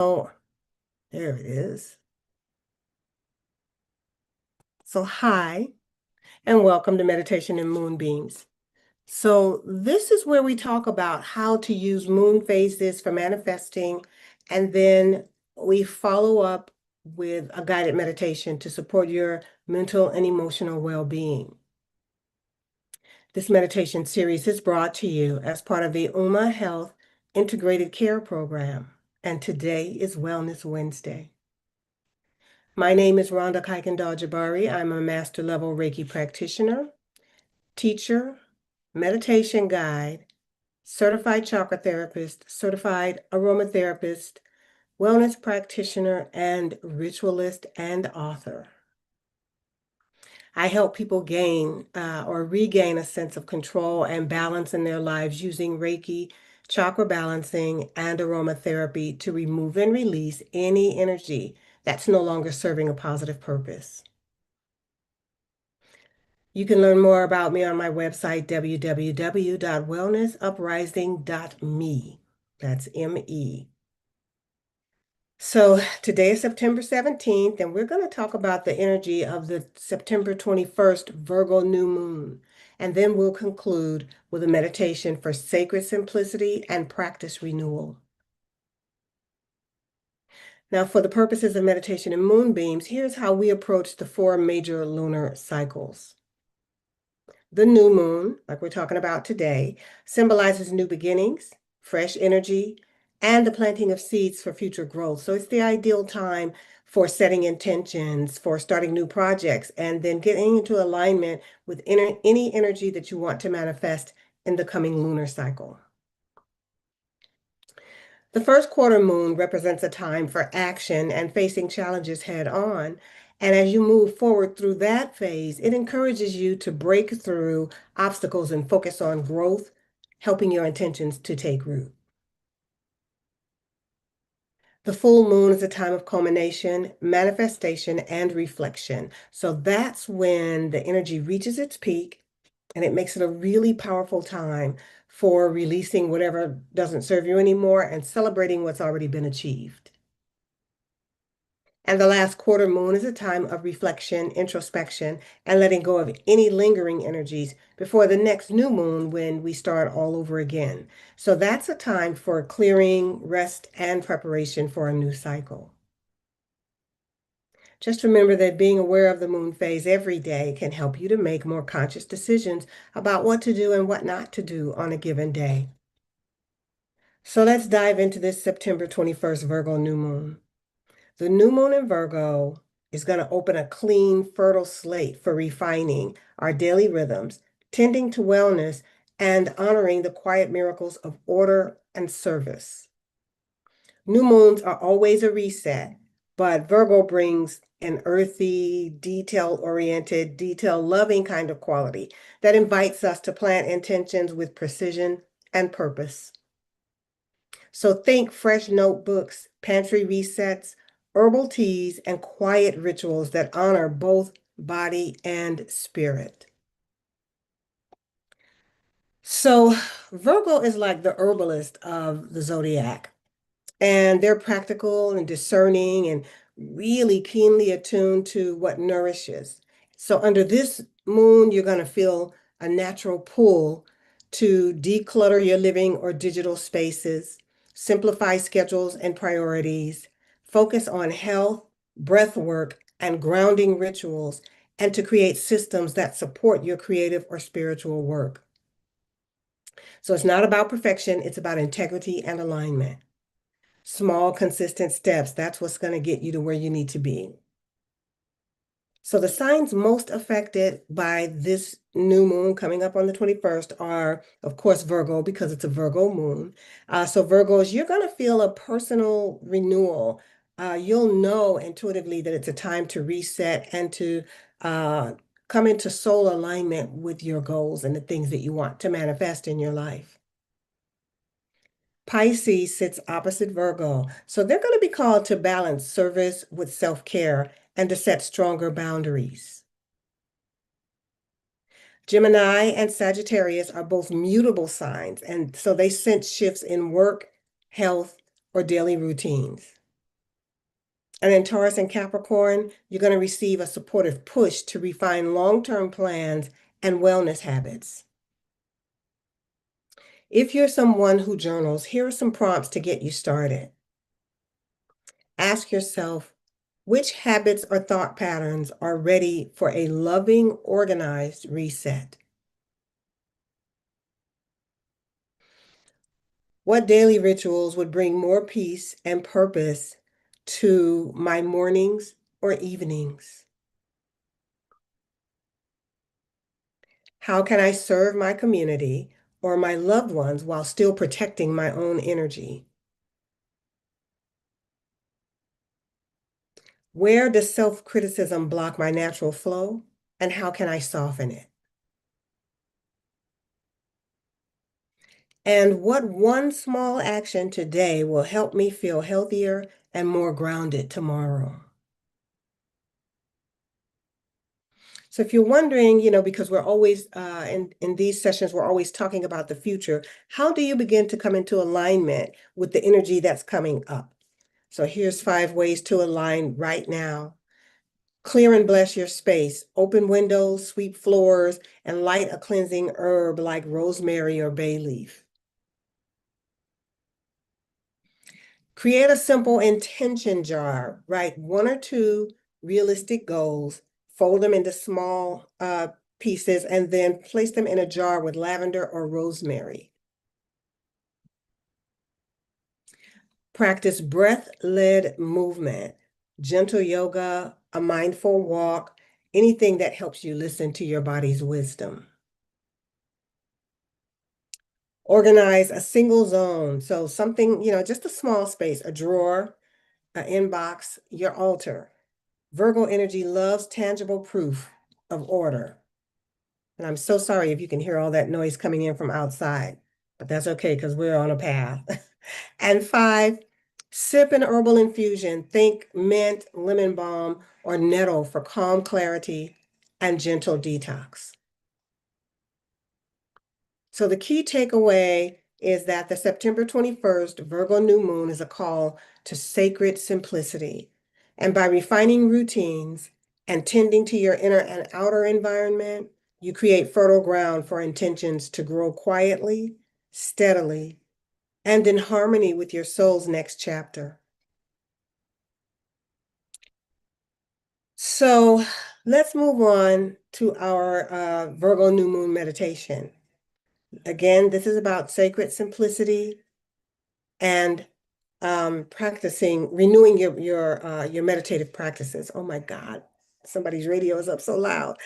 Oh, there it is. So, hi, and welcome to Meditation in Moonbeams. So, this is where we talk about how to use moon phases for manifesting, and then we follow up with a guided meditation to support your mental and emotional well-being. This meditation series is brought to you as part of the UMA Health Integrated Care Program, and today is Wellness Wednesday. My name is Rhonda Jabari. I'm a master level Reiki practitioner, teacher, meditation guide, certified chakra therapist, certified aromatherapist, wellness practitioner, and ritualist and author. I help people gain or regain a sense of control and balance in their lives using Reiki, chakra balancing, and aromatherapy to remove and release any energy that's no longer serving a positive purpose. You can learn more about me on my website, www.wellnessuprising.me. That's M-E. So today is September 17th, and we're going to talk about the energy of the September 21st Virgo new moon. And then we'll conclude with a meditation for sacred simplicity and practice renewal. Now, for the purposes of meditation and moonbeams, here's how we approach the 4 major lunar cycles. The new moon, like we're talking about today, symbolizes new beginnings, fresh energy, and the planting of seeds for future growth. So it's the ideal time for setting intentions, for starting new projects, and then getting into alignment with any energy that you want to manifest in the coming lunar cycle. The first quarter moon represents a time for action and facing challenges head on. And as you move forward through that phase, it encourages you to break through obstacles and focus on growth, helping your intentions to take root. The full moon is a time of culmination, manifestation, and reflection. So that's when the energy reaches its peak, and it makes it a really powerful time for releasing whatever doesn't serve you anymore and celebrating what's already been achieved. And the last quarter moon is a time of reflection, introspection, and letting go of any lingering energies before the next new moon when we start all over again. So that's a time for clearing, rest, and preparation for a new cycle. Just remember that being aware of the moon phase every day can help you to make more conscious decisions about what to do and what not to do on a given day. So let's dive into this September 21st Virgo new moon. The new moon in Virgo is going to open a clean, fertile slate for refining our daily rhythms, tending to wellness, and honoring the quiet miracles of order and service. New moons are always a reset, but Virgo brings an earthy, detail-oriented, detail-loving kind of quality that invites us to plant intentions with precision and purpose. So think fresh notebooks, pantry resets, herbal teas, and quiet rituals that honor both body and spirit. So Virgo is like the herbalist of the zodiac, and they're practical and discerning and really keenly attuned to what nourishes. So under this moon, you're going to feel a natural pull to declutter your living or digital spaces, simplify schedules and priorities, focus on health, breath work, and grounding rituals, and to create systems that support your creative or spiritual work. So it's not about perfection, it's about integrity and alignment. Small, consistent steps, that's what's going to get you to where you need to be. So the signs most affected by this new moon coming up on the 21st are, of course, Virgo, because it's a Virgo moon. So Virgos, you're going to feel a personal renewal. You'll know intuitively that it's a time to reset and to come into soul alignment with your goals and the things that you want to manifest in your life. Pisces sits opposite Virgo, so they're going to be called to balance service with self-care and to set stronger boundaries. Gemini and Sagittarius are both mutable signs, and so they sense shifts in work, health, or daily routines. And in Taurus and Capricorn, you're going to receive a supportive push to refine long-term plans and wellness habits. If you're someone who journals, here are some prompts to get you started. Ask yourself, which habits or thought patterns are ready for a loving, organized reset? What daily rituals would bring more peace and purpose to my mornings or evenings? How can I serve my community or my loved ones while still protecting my own energy? Where does self-criticism block my natural flow, and how can I soften it? And what one small action today will help me feel healthier and more grounded tomorrow? So if you're wondering, because we're always in these sessions, we're always talking about the future, how do you begin to come into alignment with the energy that's coming up? So here's 5 ways to align right now. Clear and bless your space. Open windows, sweep floors, and light a cleansing herb like rosemary or bay leaf. Create a simple intention jar. Write 1 or 2 realistic goals, fold them into small pieces, and then place them in a jar with lavender or rosemary. Practice breath-led movement, gentle yoga, a mindful walk, anything that helps you listen to your body's wisdom. Organize a single zone. So something, just a small space, a drawer, an inbox, your altar. Virgo energy loves tangible proof of order. And I'm so sorry if you can hear all that noise coming in from outside, but that's okay because we're on a path. And 5, sip an herbal infusion. Think mint, lemon balm, or nettle for calm clarity and gentle detox. So the key takeaway is that the September 21st Virgo new moon is a call to sacred simplicity. And by refining routines and tending to your inner and outer environment, you create fertile ground for intentions to grow quietly, steadily, and in harmony with your soul's next chapter. So let's move on to our Virgo new moon meditation. Again, this is about sacred simplicity and practicing, renewing your meditative practices. Oh my God, somebody's radio is up so loud.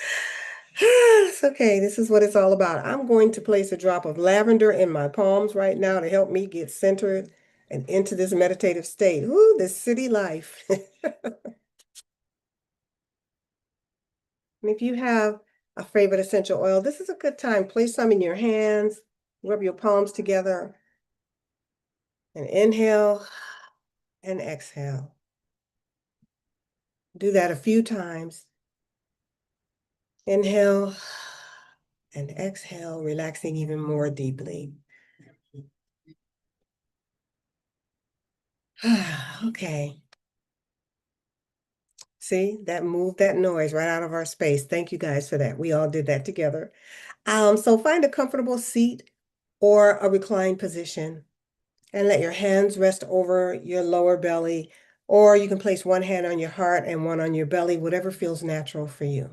It's okay. This is what it's all about. I'm going to place a drop of lavender in my palms right now to help me get centered and into this meditative state. Ooh, this city life. And if you have a favorite essential oil, this is a good time. Place some in your hands, rub your palms together, and inhale and exhale. Do that a few times. Inhale and exhale, relaxing even more deeply. Okay. See, that moved that noise right out of our space. Thank you guys for that. We all did that together. So find a comfortable seat or a reclined position and let your hands rest over your lower belly, or you can place one hand on your heart and one on your belly, whatever feels natural for you.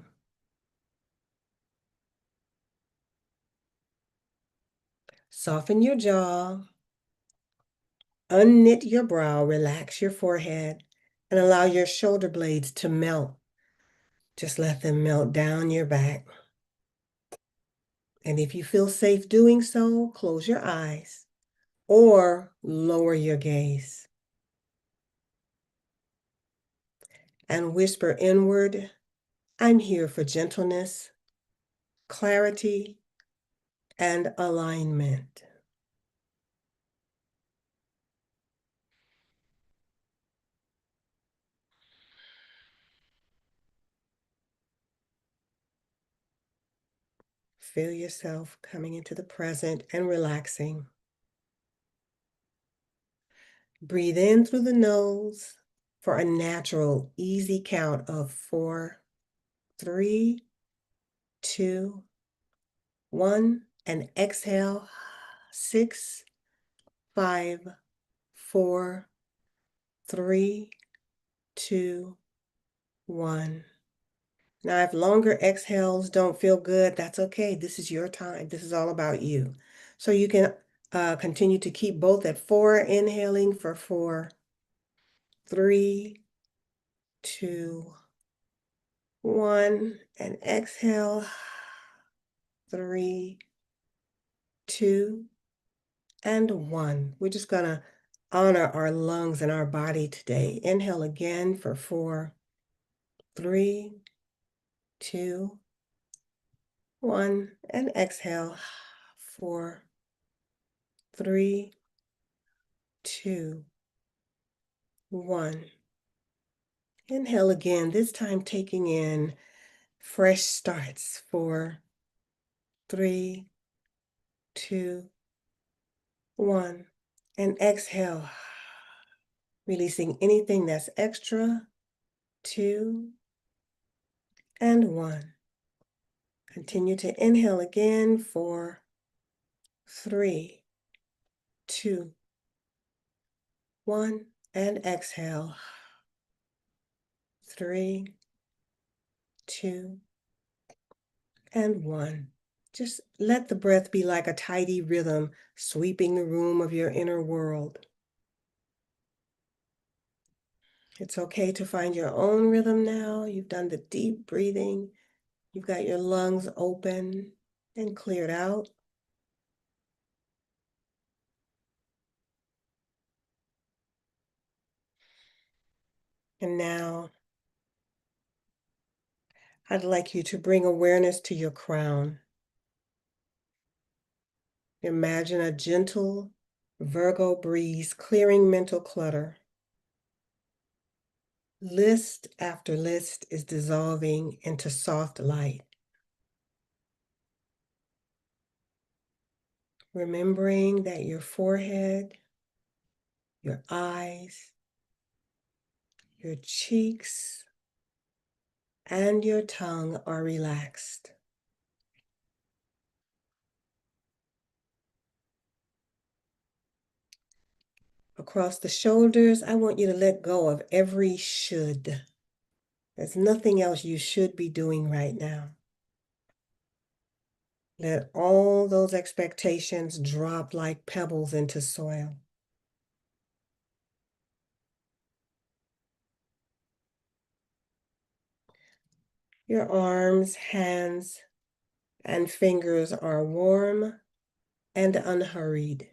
Soften your jaw, unknit your brow, relax your forehead, and allow your shoulder blades to melt. Just let them melt down your back. And if you feel safe doing so, close your eyes or lower your gaze and whisper inward, I'm here for gentleness, clarity, and alignment. Feel yourself coming into the present and relaxing. Breathe in through the nose for a natural, easy count of 4, 3, 2, 1, and exhale, 6, 5, 4, 3, 2, 1. Now, if longer exhales don't feel good, that's okay. This is your time. This is all about you. So you can continue to keep both at 4, inhaling for 4, 3, 2, 1, and exhale, 3, 2, and 1. We're just going to honor our lungs and our body today. Inhale again for 4, 3, 2, 1, and exhale, 4, 3, 2, 1. Inhale again, this time taking in fresh starts. 4, 3, 2, 1. And exhale, releasing anything that's extra. 2, and 1. Continue to inhale again. 4, 3, 2, 1. And exhale. 3, 2, and 1. Just let the breath be like a tidy rhythm sweeping the room of your inner world. It's okay to find your own rhythm now. You've done the deep breathing. You've got your lungs open and cleared out. And now I'd like you to bring awareness to your crown. Imagine a gentle Virgo breeze clearing mental clutter. List after list is dissolving into soft light. Remembering that your forehead, your eyes, your cheeks, and your tongue are relaxed. Across the shoulders, I want you to let go of every should. There's nothing else you should be doing right now. Let all those expectations drop like pebbles into soil. Your arms, hands, and fingers are warm and unhurried.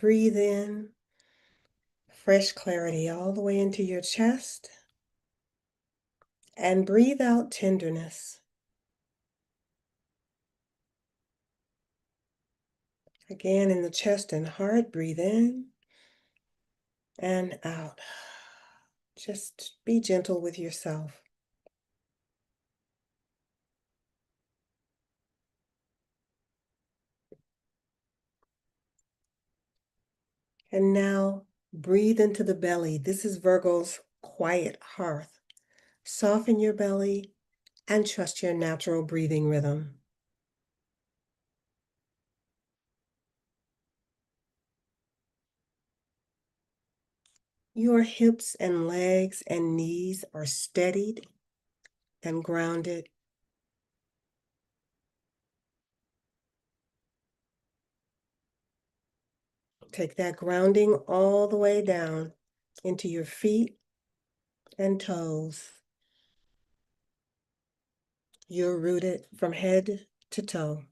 Breathe in fresh clarity all the way into your chest, and breathe out tenderness. Again, in the chest and heart, breathe in and out. Just be gentle with yourself. And now breathe into the belly. This is Virgo's quiet hearth. Soften your belly and trust your natural breathing rhythm. Your hips and legs and knees are steadied and grounded. Take that grounding all the way down into your feet and toes. You're rooted from head to toe.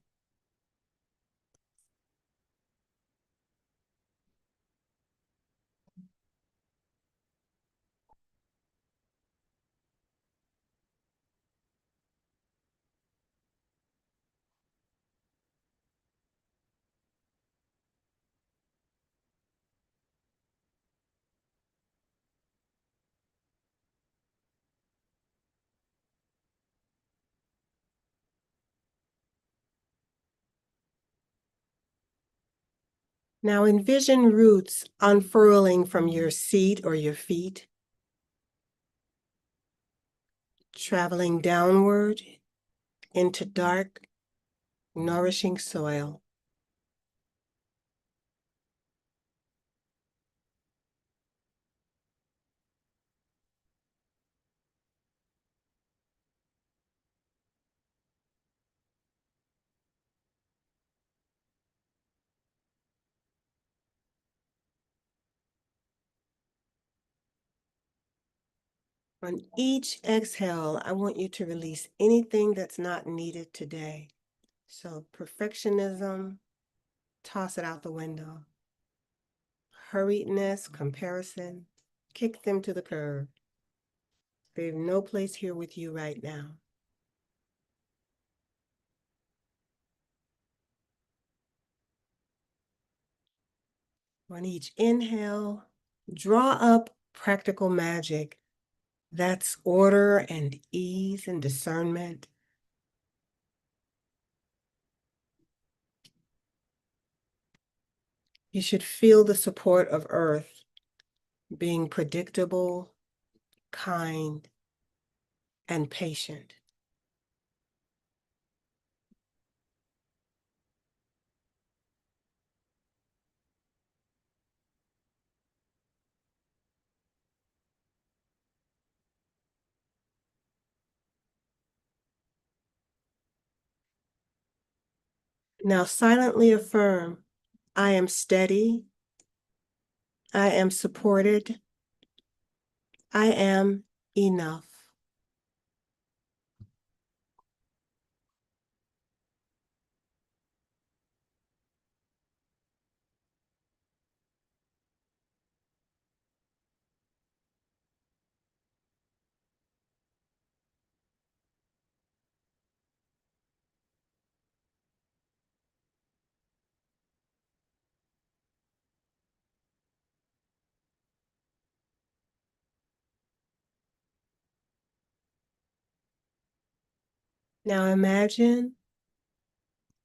Now envision roots unfurling from your seat or your feet, traveling downward into dark, nourishing soil. On each exhale, I want you to release anything that's not needed today. So perfectionism, toss it out the window. Hurriedness, comparison, kick them to the curb. They have no place here with you right now. On each inhale, draw up practical magic. That's order and ease and discernment. You should feel the support of Earth being predictable, kind, and patient. Now silently affirm, I am steady, I am supported, I am enough. Now imagine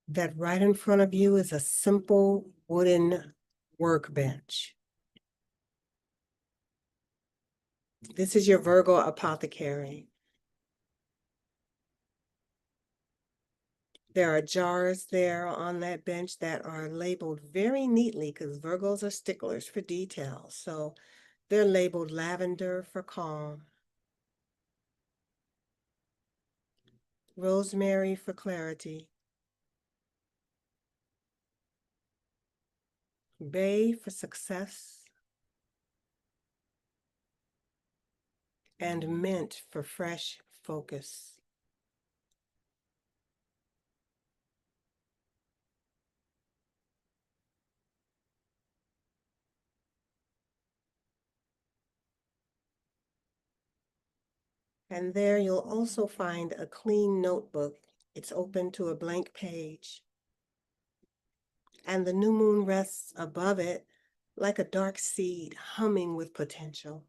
that right in front of you is a simple wooden workbench. This is your Virgo apothecary. There are jars there on that bench that are labeled very neatly because Virgos are sticklers for details. So they're labeled lavender for calm, rosemary for clarity, bay for success, and mint for fresh focus. And there you'll also find a clean notebook. It's open to a blank page. And the new moon rests above it like a dark seed humming with potential.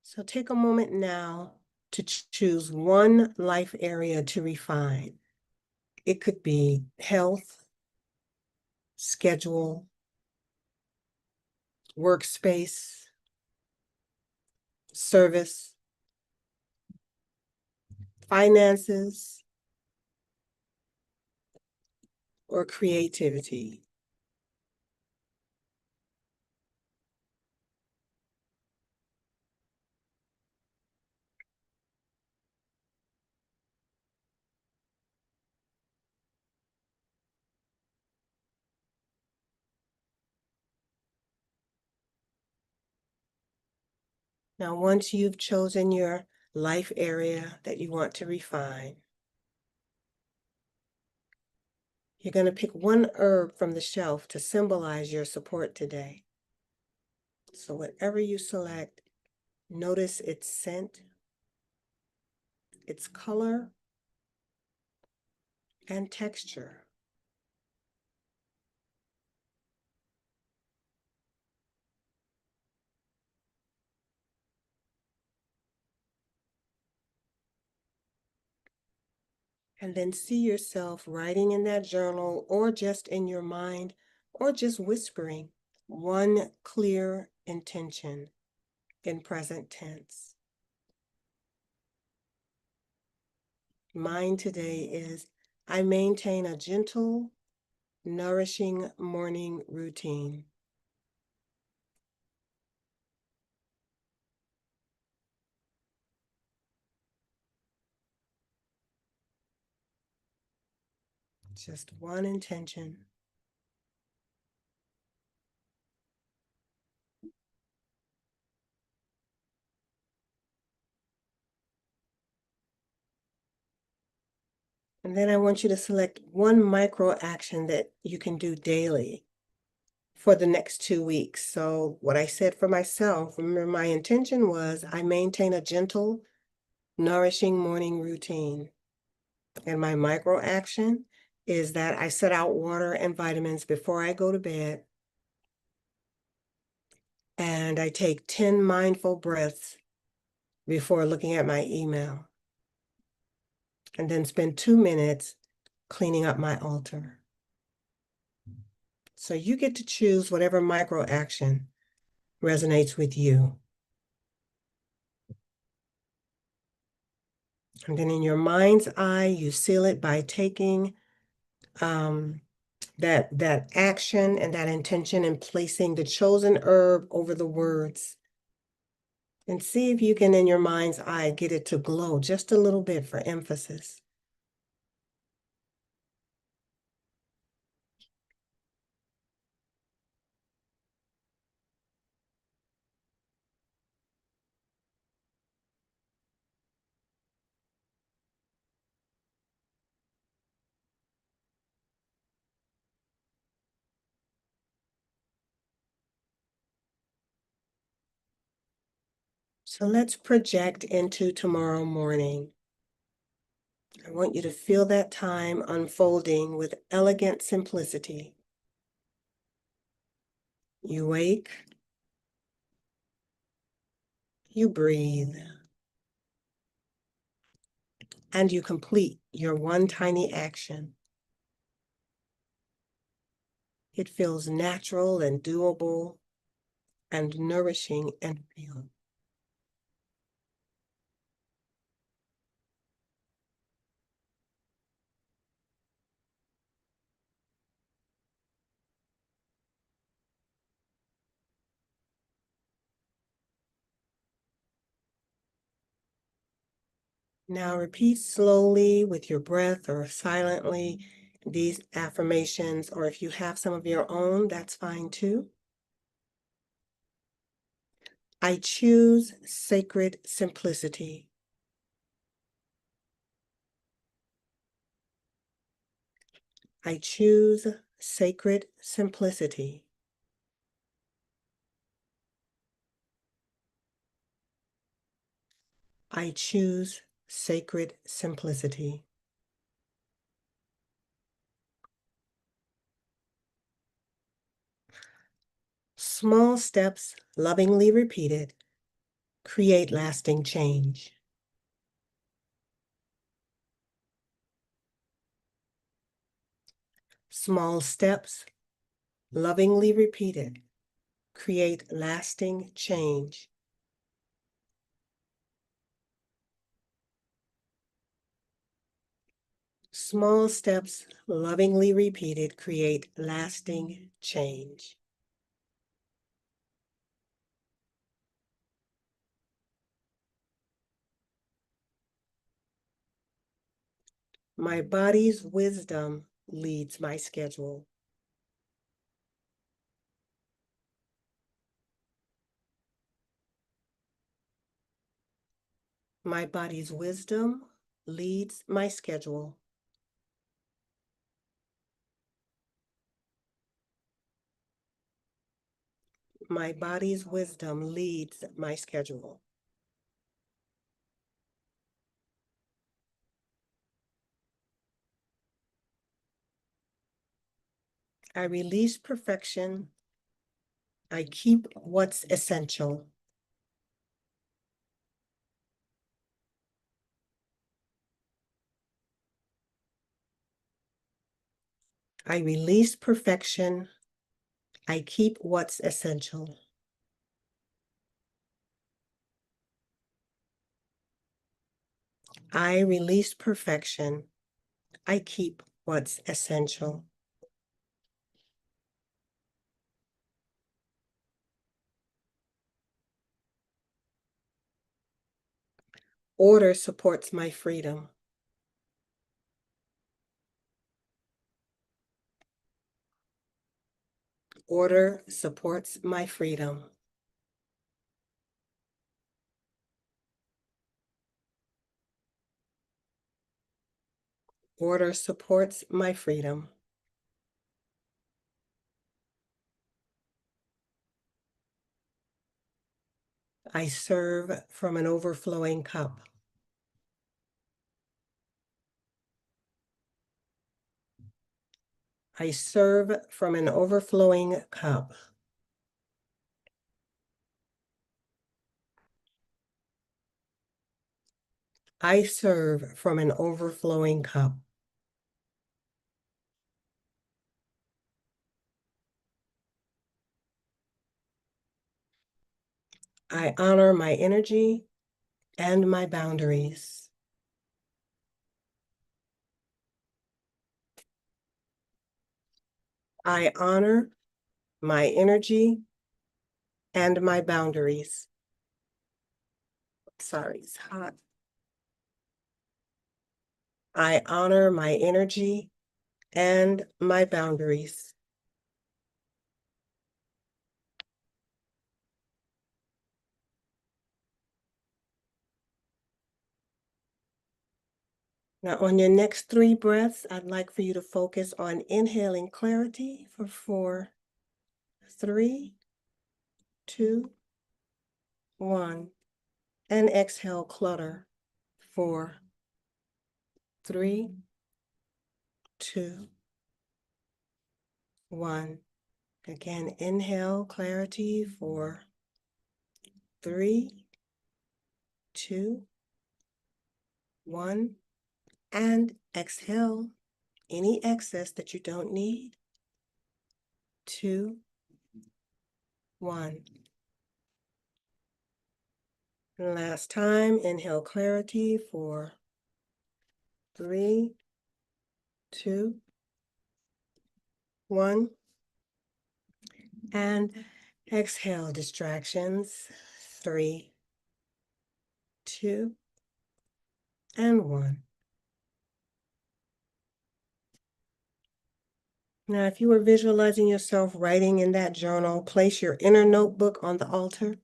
So take a moment now to choose one life area to refine. It could be health, schedule, workspace, service, finances, or creativity. Now, once you've chosen your life area that you want to refine, you're going to pick one herb from the shelf to symbolize your support today. So whatever you select, notice its scent, its color, and texture. And then see yourself writing in that journal or just in your mind or just whispering one clear intention in present tense. Mine today is I maintain a gentle, nourishing morning routine. Just one intention. And then I want you to select one micro action that you can do daily for the next 2 weeks. So what I said for myself, remember my intention was I maintain a gentle, nourishing morning routine. And my micro action is that I set out water and vitamins before I go to bed. And I take 10 mindful breaths before looking at my email. And then spend 2 minutes cleaning up my altar. So you get to choose whatever micro action resonates with you. And then in your mind's eye, you seal it by taking that action and that intention and placing the chosen herb over the words. And see if you can, in your mind's eye, get it to glow just a little bit for emphasis. So let's project into tomorrow morning. I want you to feel that time unfolding with elegant simplicity. You wake, you breathe, and you complete your one tiny action. It feels natural and doable and nourishing and real. Now repeat slowly with your breath or silently these affirmations, or if you have some of your own, that's fine too. I choose sacred simplicity. I choose sacred simplicity. I choose sacred simplicity. Small steps, lovingly repeated, create lasting change. Small steps, lovingly repeated, create lasting change. Small steps, lovingly repeated, create lasting change. My body's wisdom leads my schedule. My body's wisdom leads my schedule. My body's wisdom leads my schedule. I release perfection. I keep what's essential. I release perfection. I keep what's essential. I release perfection. I keep what's essential. Order supports my freedom. Order supports my freedom. Order supports my freedom. I serve from an overflowing cup. I serve from an overflowing cup. I serve from an overflowing cup. I honor my energy and my boundaries. I honor my energy and my boundaries. Sorry, it's hot. I honor my energy and my boundaries. Now, on your next 3 breaths, I'd like for you to focus on inhaling clarity for 4, 3, 2, 1, and exhale clutter. 4, 3, 2, 1. Again, inhale clarity. 4, 3, 2, 1, and exhale any excess that you don't need. 2, 1. Last time, inhale clarity. 4, 3, 2, 1. And exhale distractions. 3, 2, and 1. Now, if you were visualizing yourself writing in that journal, place your inner notebook on the altar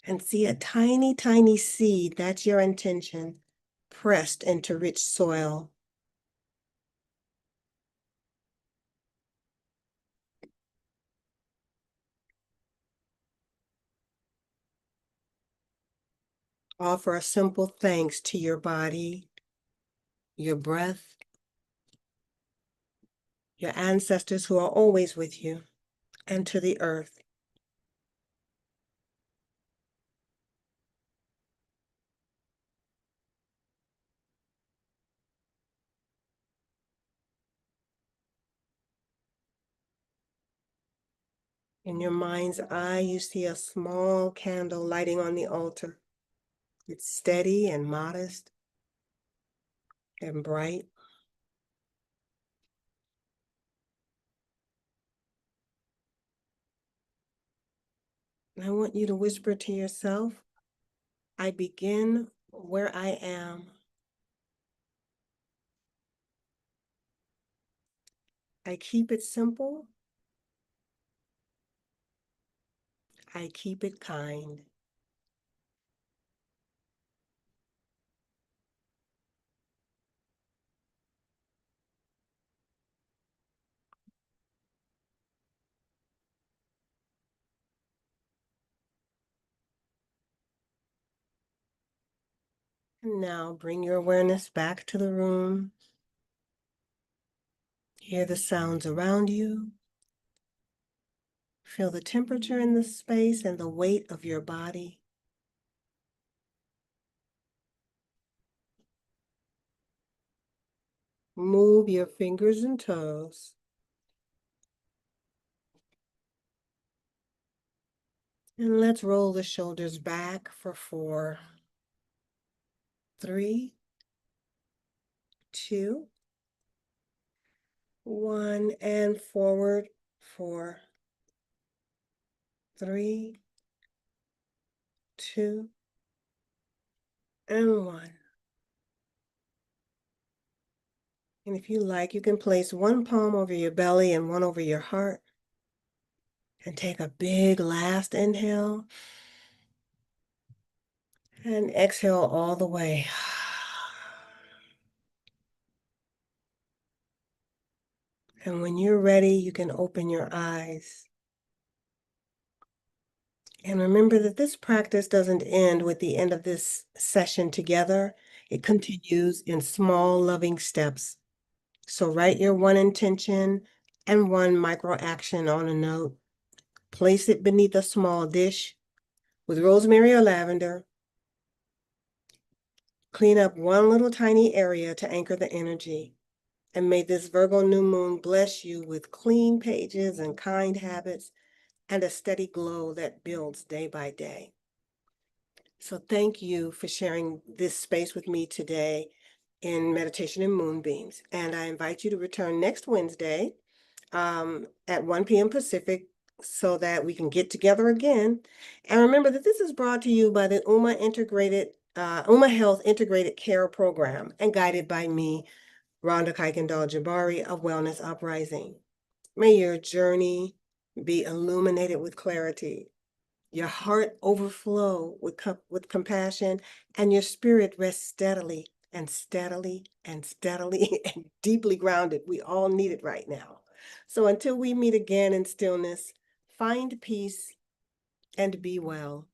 and see a tiny, tiny seed, that's your intention, pressed into rich soil. Offer a simple thanks to your body, your breath, your ancestors who are always with you, and to the earth. In your mind's eye, you see a small candle lighting on the altar. It's steady and modest and bright. And I want you to whisper to yourself, I begin where I am. I keep it simple. I keep it kind. And now bring your awareness back to the room. Hear the sounds around you. Feel the temperature in the space and the weight of your body. Move your fingers and toes. And let's roll the shoulders back for 4, 3, 2, 1, and forward 4, 3, 2, and 1. And if you like, you can place one palm over your belly and one over your heart. And take a big last inhale. And exhale all the way. And when you're ready, you can open your eyes. And remember that this practice doesn't end with the end of this session together. It continues in small, loving steps. So write your one intention and one micro action on a note. Place it beneath a small dish with rosemary or lavender. Clean up one little tiny area to anchor the energy. And may this Virgo new moon bless you with clean pages and kind habits and a steady glow that builds day by day. So thank you for sharing this space with me today in Meditation and Moonbeams. And I invite you to return next Wednesday at 1 p.m. Pacific so that we can get together again. And remember that this is brought to you by the UMA Health Integrated Care Program and guided by me, Rhonda Kuykendall-Jabari of Wellness Uprising. May your journey be illuminated with clarity, your heart overflow with compassion, and your spirit rest steadily and steadily and steadily and deeply grounded. We all need it right now. So until we meet again in stillness, find peace and be well.